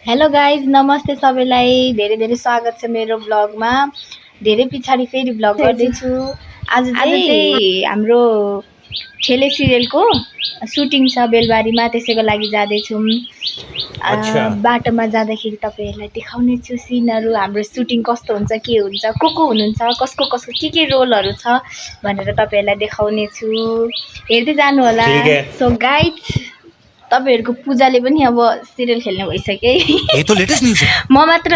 Hello guys, नमस्ते सबैलाई। धेरै धेरै स्वागत छ मेरो ब्लगमा। धेरै पछाडि फेरि ब्लग गर्दैछु। आज चाहिँ हाम्रो ठेले सिरियलको सुटिङ छ बेलबारीमा, त्यसैको लागि जाँदैछौँ। बाटोमा जाँदाखेरि तपाईहरुलाई देखाउने छु सिनहरु, हाम्रो सुटिङ कस्तो हुन्छ, के हुन्छ, को हुनुहुन्छ, कसको कसको के रोलहरु छ भनेर तपाईहरुलाई देखाउने छु। हेर्दै जानु होला। सो गाइज, तपाईहरुको पूजाले पनि अब सिरियल खेल्ने भइसक्यो। ये तो लेटेस्ट न्यूज है। म मात्र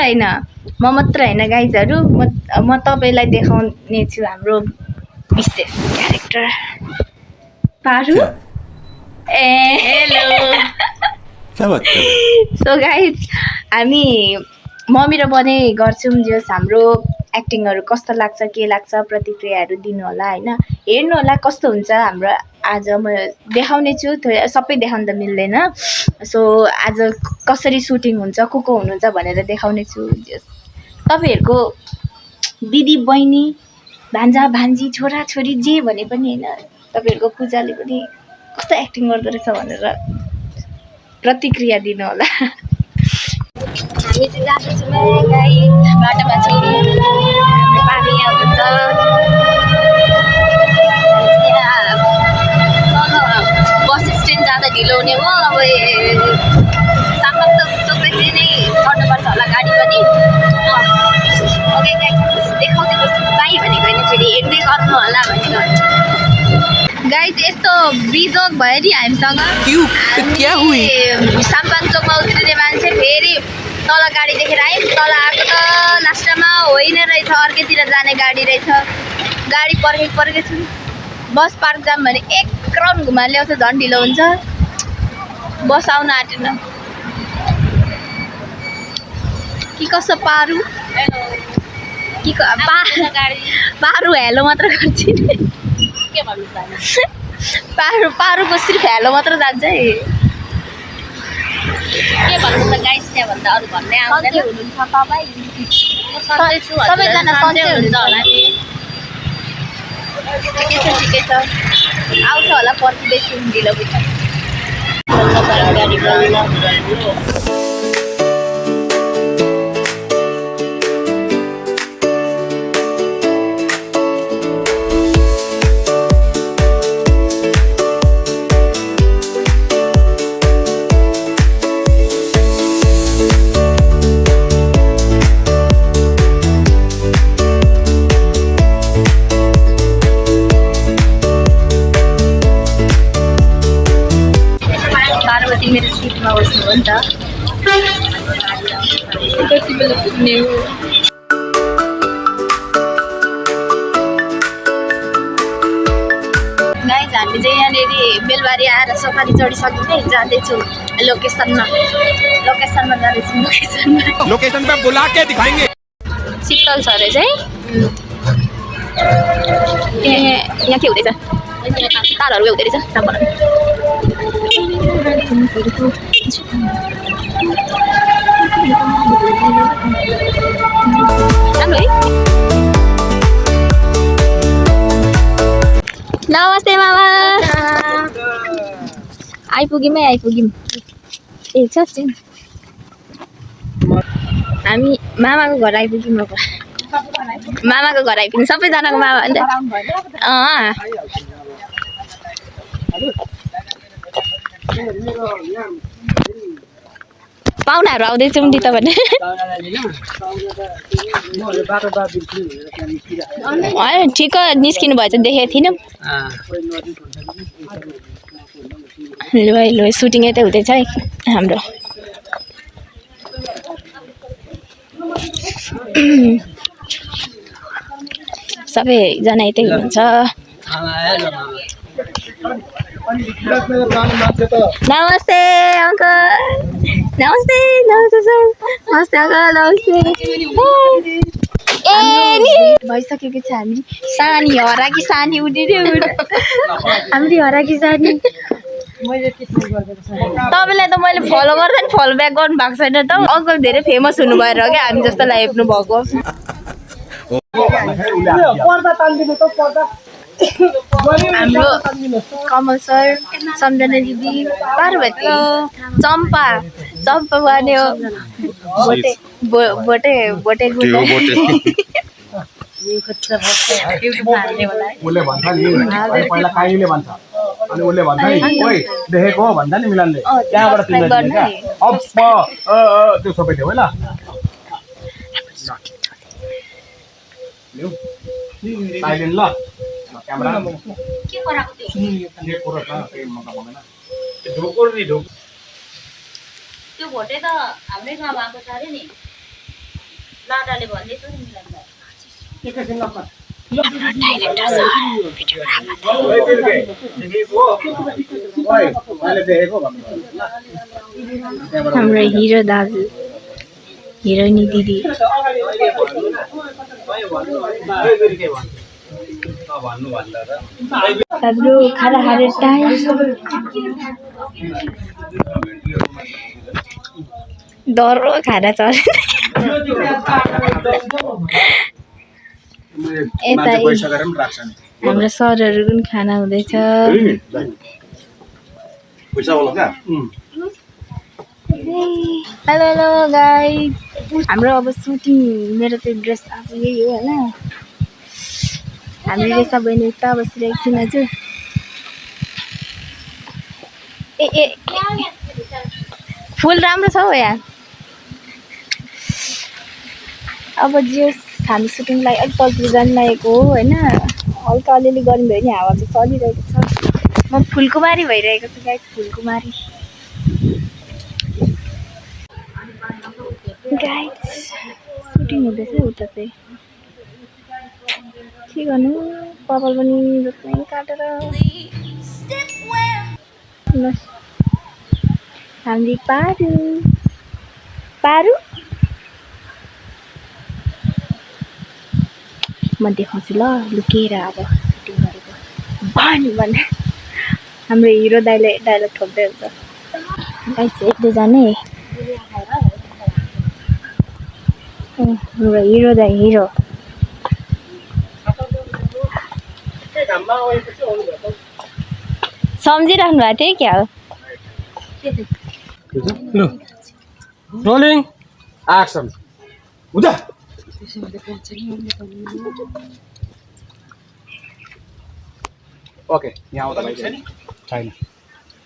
हैन गाइजहरु, म तपाईलाई देखाउने छु हाम्रो विशेष क्यारेक्टर पारु। हेलो। क्या बात कर रहे हो? सो गाइज, हामी मम्मी र बने गर्छौं। जस हाम्रो एक्टिङहरु कस्तो लाग्छ, के लाग्छ, प्रतिक्रियाहरु दिनु होला हैन। हेर्नु होला कस्तो हुन्छ हाम्रो। आज म देखाउने छु, सबै देखाउन त मिल्दैन। सो आज कसरी सुटिङ हुन्छ, को हुनुहुन्छ भनेर देखाउने छु। तपाईहरुको दिदी बहिनी भान्जा भान्जी छोरा छोरी जे भने पनि हैन, तपाईहरुको पूजाले पनि कस्तो एक्टिङ गर्दै रहेछ भनेर प्रतिक्रिया दिनु होला। हामी चाहिँ जाँदैछौँ गाइस, बाटोमा छौँ। हाम्रो पानी आउँछ। बस स्ट्यान्ड जाँदा ढिलो हुने हो। अब सामान त चोकदेखि नै चढ्नुपर्छ होला गाडी पनि। ओके गाइस, देखाउँदै बस्छु कहीँ भनेको होइन, फेरि हेर्दै गर्नु होला भनेको। गाइस, यस्तो बिजोग भयो नि हामीसँग। क्या हुई? साम्पाङ चोकमा उत्रिने मान्छे फेरि तल गाडी देखेर आयो। तल आएको त लास्टमा होइन रहेछ, अर्कैतिर जाने गाडी रहेछ। गाडी पर्खेको छु। बस पार्क जाम भने एक राउन्ड घुमा ल्याउँछ, झन् ढिलो हुन्छ। बस आउन आँटेन कि कसो पारु? कि पारु हेलो मात्र गर्छ नि। के भन्नु त? पारुको सिर्फ हेलो मात्र जान्छ है। के भन्नु त गाइस, त्यहाँ भन्दा अरु भन्नै आउँदैन। हुनुहुन्छ तपाई? सबैजना सन्चै हुनुहुन्छ होला नि। ठिकै छ। आउँछ होला, पर्खिँदैछु ढिलो हुन्छ। गाडी मेरो सिटमा बस्नु हो नि त। कति बेला पुग्ने हो? गाइस, हामी चाहिँ यहाँनिर बेलबारी आएर सफारी चढिसक्दै जाँदैछौँ लोकेसनमा जाँदैछौँ। लोकेशन पे बुला के दिखाएंगे। शीतल छ अरे चाहिँ यहाँ के हुँदैछ? कारहरू हुँदै रहेछ। राम्रो है। नमस्ते मामा। आइपुग्यौँ। ए छ हामी मामाको घर आइपुग्यौँ। मामाको घर आइपुग्यौँ। सबैजनाको मामा अन्त पाहुनाहरू आउँदैछौँ नि त भने। ठिक निस्किनु भएछ, देखेको थिइनँ। ल सुटिङ यतै हुँदैछ है हाम्रो। सबैजना यतै हुनुहुन्छ। नमस्ते अंकल। नमस्ते अंकल। भइसकेको छ। हामी सानी हराकी सानी उठ्ने हामी हराकी सानी। तपाईलाई त मैले फलो गर्दा नि फलो ब्याक गर्नु भएको छैन त। अंकल धेरै फेमस हुनु भएर हो क्या हामी जस्तोलाई हेप्नु भएको। हाम्रो कमल सर, सम्झना दिदी, पार्वती, चम्पा, चम्पा बन्यो भोटे भोटे गुन्डा उसले भन्छ नि पहिला काईले भन्छ अनि उसले भन्छ नि ओइ देखेको हो भन्छ नि मिलनले त्यहाँबाट तिमीले क्या अब त्यो सबै थियो है ल साइलेन्ट ल क्यामेरा के कराको थियो के कुरा त के मका भन्दैन ढोकोर नि ढोक त्यो भोटे त हाम्रै गाउँमा आएको छ अरे नि लाटाले भन्दै थियो नि मिलनलाई हाम्रो हिरो दाजु हिरोइनी दिदी हाम्रो खाना खाने टाइम डरो खाना छ यता हाम्रो सरहरू पनि खाना हुँदैछ हेलो हेलो गाइस हाम्रो अब सुटिङ मेरो चाहिँ ड्रेस आज यही हो होइन हामी रेसा बहिनी उता बसेर एकछिन हजुर ए फुल राम्रो छ हो यहाँ अब जे हामी सुटिङलाई अलिक तलतिर जानु लागेको हो होइन हल्का अलिअलि गर्मी भयो नि हावा चाहिँ चलिरहेको छ म फुलकुमारी भइरहेको छु गाइस फुलकुमारी गाइस सुटिङ हुँदैछ उता चाहिँ के गर्नु कपाल पनि जस्तै काटेर हामी पारु म देखाउँछु ल लुकेर अब सुटिङ गरेको भने हाम्रो हिरो दाइले डाइलग ठोक्दै हुन्छ गाइस एक दुईजना हाम्रो हिरो दाइ हिरो सम्झिराख्नु भएको थियो क्या हो रोलिङ एक्सन उता ओके यहाँ आउँदा बाइक छैन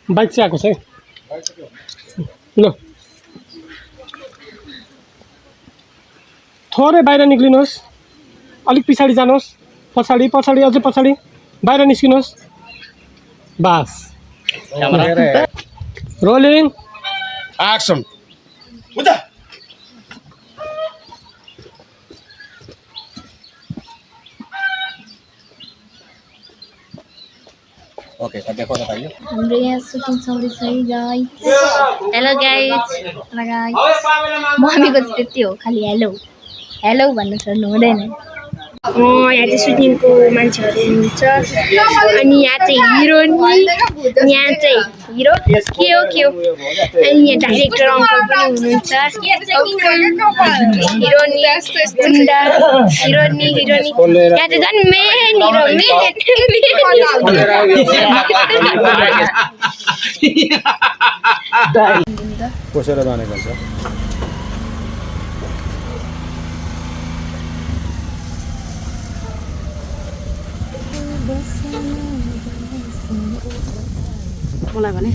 बाइक चाहिँ आएको छ है ल थोरै बाहिर निक्लिनुहोस् अलिक पछाडि जानुहोस् पछाडि अझै पछाडि बाहिर निस्किनुहोस् बास रोलिङ एक्सन उता ओके देखो त भाइ हाम्रो यहाँ सुटिङ चल्दैछ है गाइस हेलो गाइस मम्मीको चाहिँ त्यति हो खालि हेलो हेलो भन्नु छोड्नु हुँदैन यहाँ चाहिँ सुटिङको मान्छेहरू हुनुहुन्छ अनि यहाँ चाहिँ हिरोइनी यहाँ चाहिँ हिरो के हो अनि यहाँ डाइरेक्टर अङ्कल पनि हुनुहुन्छ हिरोइनी गुन्डा हिरोइनी यहाँ चाहिँ झन् मेन हिरो कोसेर जाने गर्छ मलाई भने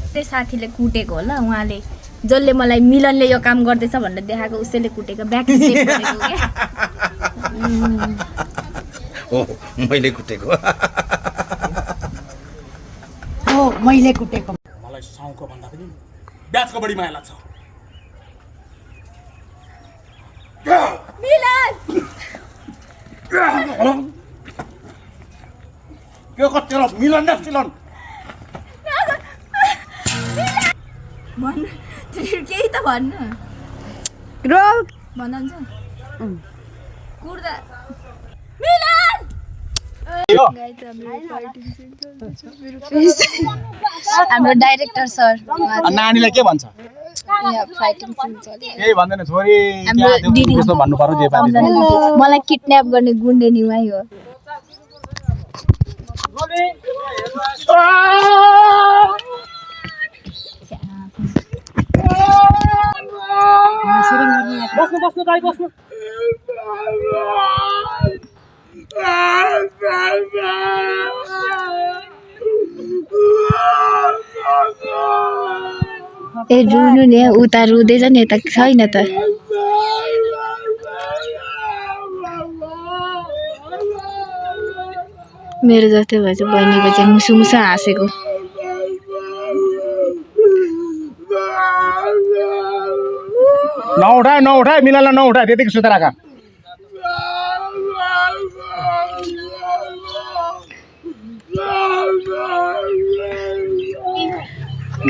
त्यही साथीले कुटेको होला उहाँले जसले मलाई मिलनले यो काम गर्दैछ भनेर देखाएको उसैले कुटेको ब्याक स्टेप गरेको के हो मैले कुटेको मलाई साउको भन्दा पनि ब्याजको बढी माया लाग्छ के कति मिलन न सिलन भन्नु केही त भन्नु रोल भन्नुहुन्छ कुर्दा मिलन हाम्रो डाइरेक्टर सर नानीलाई के भन्छ केही भन्दैन छोरी त्यस्तो भन्नु पर्यो जे पाए मलाई किडन्याप गर्ने गुन्डे निमाई हो बस्नु दाइ बस्नु ए रुनु नि उता रुँदैछ नि यता छैन त मेरो जस्तै भएछ बहिनीको चाहिँ मुसु मुसु हाँसेको नउठा मिलाला नउठा त्यतिकै सुता राख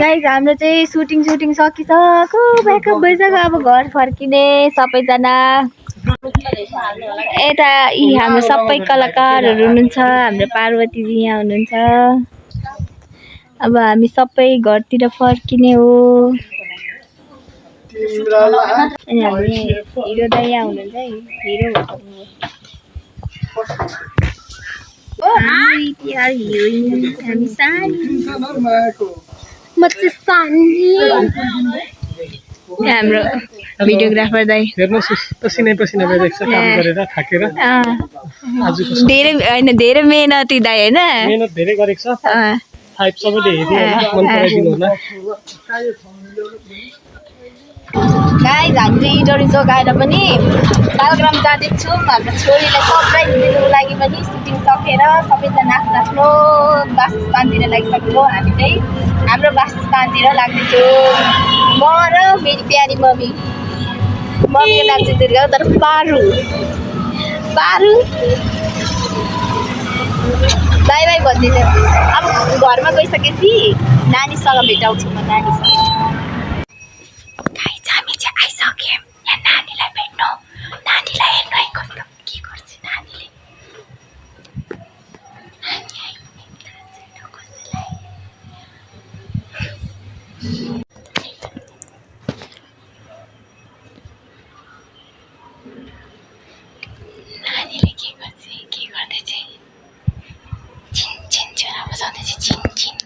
गाइज हाम्रो चाहिँ सुटिङ सकिसक्यो ब्याकअप भइसक्यो अब घर फर्किने सबैजना यता यी हाम्रो सबै कलाकारहरू हुनुहुन्छ हाम्रो पार्वतीजी यहाँ हुनुहुन्छ अब हामी सबै घरतिर फर्किने हो अनि हामी हिरो दाइ यहाँ हुनुहुन्छ है हिरो हिरोइन हामी सानी म चाहिँ सानी हाम्रो भिडियोग्राफर दाइ हेर्नुहोस् पसिनै भइरहेको छ काम गरेर थाकेर धेरै मेहनती दाइ होइन मेहनत धेरै गरेको छ 5 सबैले हेरिदिनु होला मन पराइदिनु होला गाइज हामी चाहिँ इडोरी जोगाएर पनि बालग्राम जाँदैछौँ हाम्रो छोरीलाई सरप्राइज दिनुको लागि पनि सुटिङ सकेर सबैजना आफ्नो आफ्नो वासस्थानतिर लागिसक्यो हामी चाहिँ हाम्रो वासस्थानतिर लाग्दैछौँ म र मेरी प्यारी मम्मीको नाम चाहिँ दुर्गा तर पारु बाई बाई भनिदिनु अब घरमा गइसकेपछि नानीसँग भेटाउँछु म नानीसँग हामी चाहिँ आइसक्यौँ यहाँ नानीलाई भेट्नु नानीलाई हेर्नु है कस्तो के गर्छ नानीले नानीले के गर्छ के गर्दैछ छिन छोरा बजाउँदैछ छिन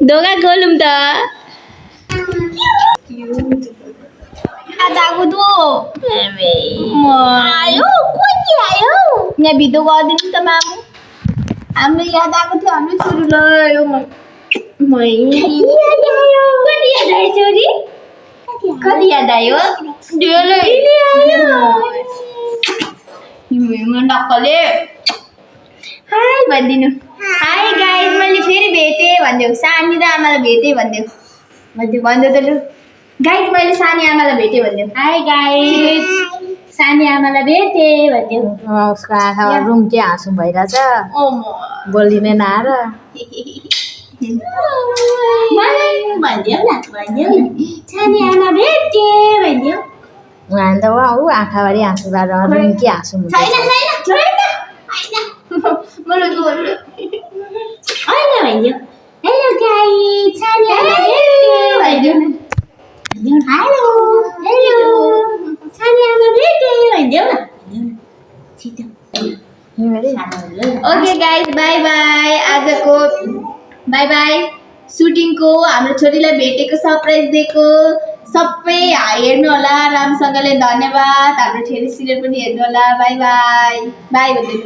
दोगा गोलुम त आधाको दो आयो कति आयो यहाँ भिडियो गरिदिनु त मामु हाम्रो याद आएको थियो हाम्रो छोरीलाई कति याद आयो छोरी कति याद आयो नक्कले हाई भनिदिनु हाई गाइज मैले फेरि भेटेँ भनिदेऊ सानी र आमालाई भेटेँ भनिदेऊ भनिदेऊ त लु गाइज मैले सानी आमालाई भेटेँ भनिदेऊ हाई गाइज सानी आमालाई भेटेँ भनिदेऊ उसको आँखा रुम्के हाँसु भइरहेछ बोलिने नआएर भनिदेऊ न सानी आमा भेटेँ भनिदेऊ उहाँ त ऊ आँखाभरि हाँसु भएर रुम्के हाँसु छैन मलाई बोल्नु होइन भनिदेऊ हेलो गाइज सानी आमा भेटेँ भनिदेऊ हेलो सानी आमा भेटेँ भनिदेऊ न ओके गाइज बाई बाई आजको बाई बाई सुटिङको हाम्रो छोरीलाई भेटेको सरप्राइज दिएको सबै हेर्नु होला राम्रोसँगले धन्यवाद हाम्रो ठेरी सिरियल पनि हेर्नु होला बाई बाई बाई भन्दै